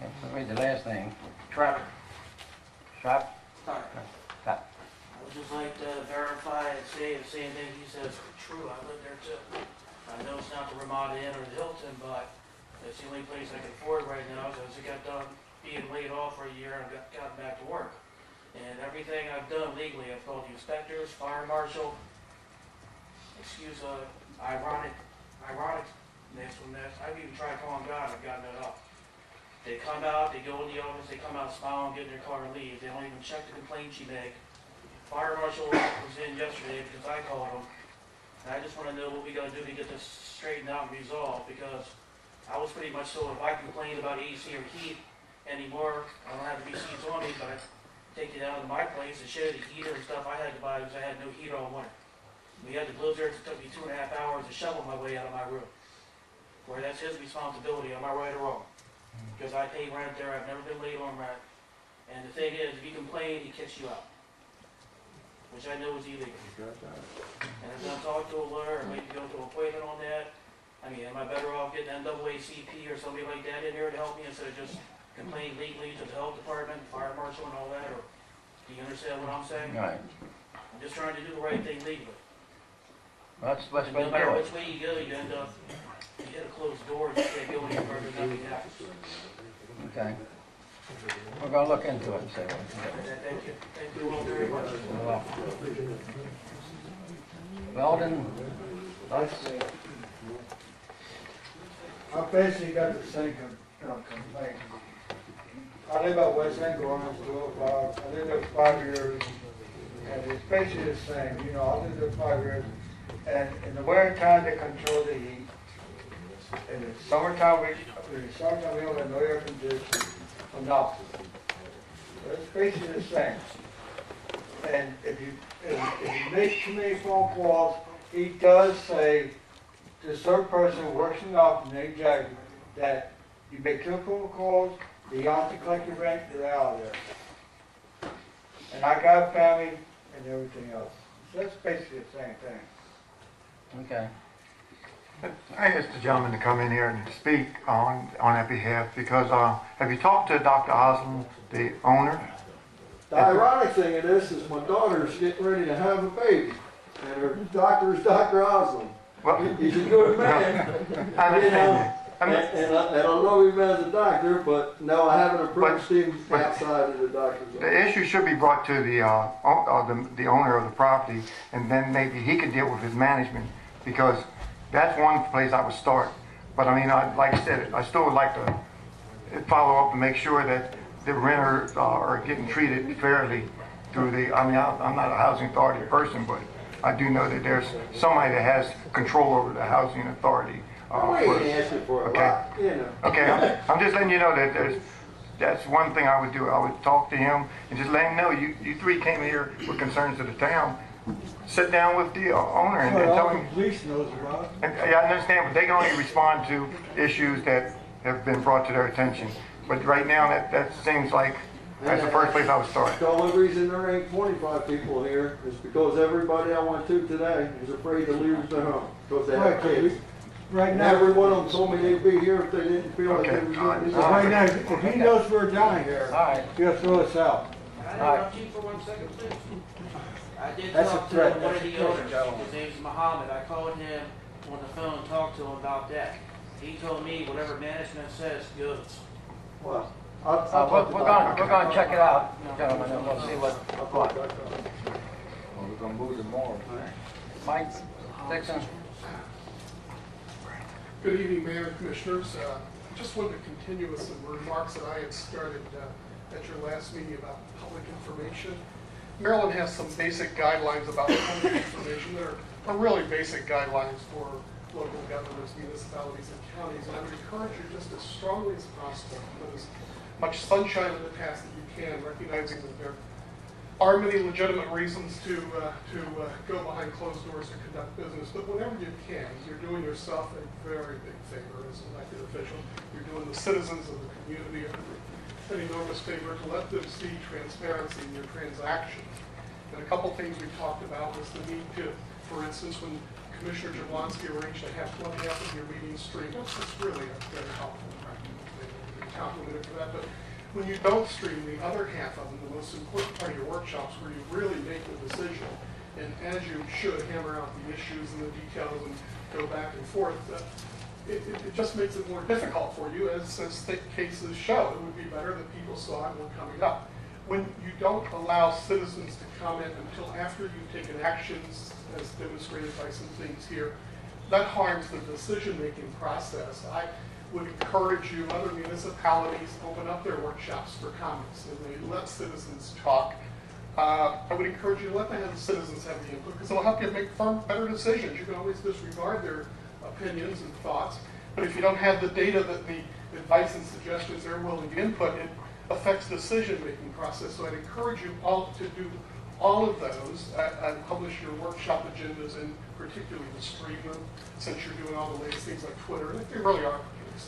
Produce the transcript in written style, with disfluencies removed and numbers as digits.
Let's read the last name. Trevor. Sharp? Sorry. Sharp. I would just like to verify and say the same thing he says is true. I live there too. I know it's not the Ramada Inn or the Elkton, but it's the only place I can afford right now because I got done being laid off for a year and I've gotten back to work. And everything I've done legally, I've called the inspectors, fire marshal, excuse ironicness from this. I've even tried calling God, I've gotten it up. They come out, they go in the office, they come out, smile, and get in their car and leave. They don't even check the complaints you make. Fire marshal was in yesterday because I called him. And I just want to know what we got to do to get this straightened out and resolved, because I was pretty much told if I complain about AC or heat anymore, I don't have the receipts on me, but I take it out of my place to show the heater and stuff I had to buy because I had no heater all winter. We had the blizzards, it took me 2.5 hours to shovel my way out of my room. Where that's his responsibility, am I right or wrong? Because I pay rent there, I've never been late on rent. And the thing is, if you complain, he kicks you out, which I know is illegal. And if I'm talking to a lawyer, or maybe go to an appointment on that, I mean, am I better off getting NAACP or somebody like that in here to help me instead of just complaining legally to the health department, fire marshal and all that, or do you understand what I'm saying? Right. I'm just trying to do the right thing legally. Well, that's what's And been no matter doing. which way you go, you end up, you hit a closed door, you can't go any further, nothing happens. Okay. We're gonna look into it and see what we can do. Thank you. Thank you all very much. You're welcome. Well then, let's, I basically got the same complaint. I live out West End, going on to I lived there 5 years, and it's basically the same. You know, I lived there 5 years, and in the winter time they control the heat. In the summertime we don't have no air conditioning or nothing. So it's basically the same. And if you make too many phone calls, he does say to a certain person who works in the office, named Jack, that you make 2 phone calls, you have to collect your rent, you're out of there. And I got a family and everything else. So that's basically the same thing. okay. I asked the gentleman to come in here and speak on that behalf because have you talked to Dr. Osmond, the owner? The ironic thing of this is my daughter's getting ready to have a baby, and her doctor is Dr. Osmond. Well, He's a good man, I you know, understand. and I love him as a doctor, but no, I haven't approached him outside of the doctor's office. The issue should be brought to the owner of the property, and then maybe he could deal with his management, because that's one place I would start. But I mean, like I said, I still would like to follow up and make sure that the renters are getting treated fairly through the, I mean, I'm not a housing authority person, but I do know that there's somebody that has control over the housing authority. I ain't asking for a lot, you know. Okay, I'm just letting you know that that's one thing I would do. I would talk to him and just let him know you 3 came here with concerns to the town. Sit down with the owner and tell him. The police knows about it. And, yeah, I understand, but they can only respond to issues that have been brought to their attention. But right now, that seems like that's the first place I would start. The only reason there ain't 25 people here is because everybody I went to today is afraid to leave their home because they have kids. Right And now, every one of them told me they'd be here if they didn't feel like they was going to do right now, if he knows we're down here, All right. he'll throw us out. Can I interrupt you for 1 second, please? I did That's talk a to threat. one of That's the a owners. threat. His name's Muhammad. I called him on the phone and talked to him about that. He told me whatever management says goes. Well, We're gonna check it out, gentlemen, and we'll see what. We're gonna move tomorrow. Mike Dixon? Good evening, Mayor and Commissioners. Just wanted to continue with some remarks that I had started at your last meeting about public information. Maryland has some basic guidelines about public information. There are really basic guidelines for local governments, municipalities, and counties. And I would encourage you just as strongly as possible, put as much sunshine in the past that you can, recognizing that there are many legitimate reasons to go behind closed doors to conduct business, but whenever you can, you're doing yourself a very big favor as an elected official. You're doing the citizens of the community an enormous favor to let them see transparency in your transactions. And a couple things we talked about was the need to, for instance, when Commissioner Jablonski arranged to have one half of your meeting streamed, that's really a very helpful practical thing. complimented for that, but when you don't stream the other half of them, the most important part of your workshops where you really make the decision, and as you should hammer out the issues and the details and go back and forth, it just makes it more difficult for you, as thick cases show. It would be better that people saw one coming up. When you don't allow citizens to comment until after you've taken actions, as demonstrated by some things here, that harms the decision-making process. I would encourage you, other municipalities, open up their workshops for comments, and they let citizens talk. I would encourage you to let the citizens have the input, because it'll help you make better decisions. You can always disregard their opinions and thoughts, but if you don't have the data, that the advice and suggestions they're willing to input, it affects the decision-making process. So I'd encourage you all to do all of those and publish your workshop agendas, and particularly the stream them, since you're doing all the latest things like Twitter. And they really are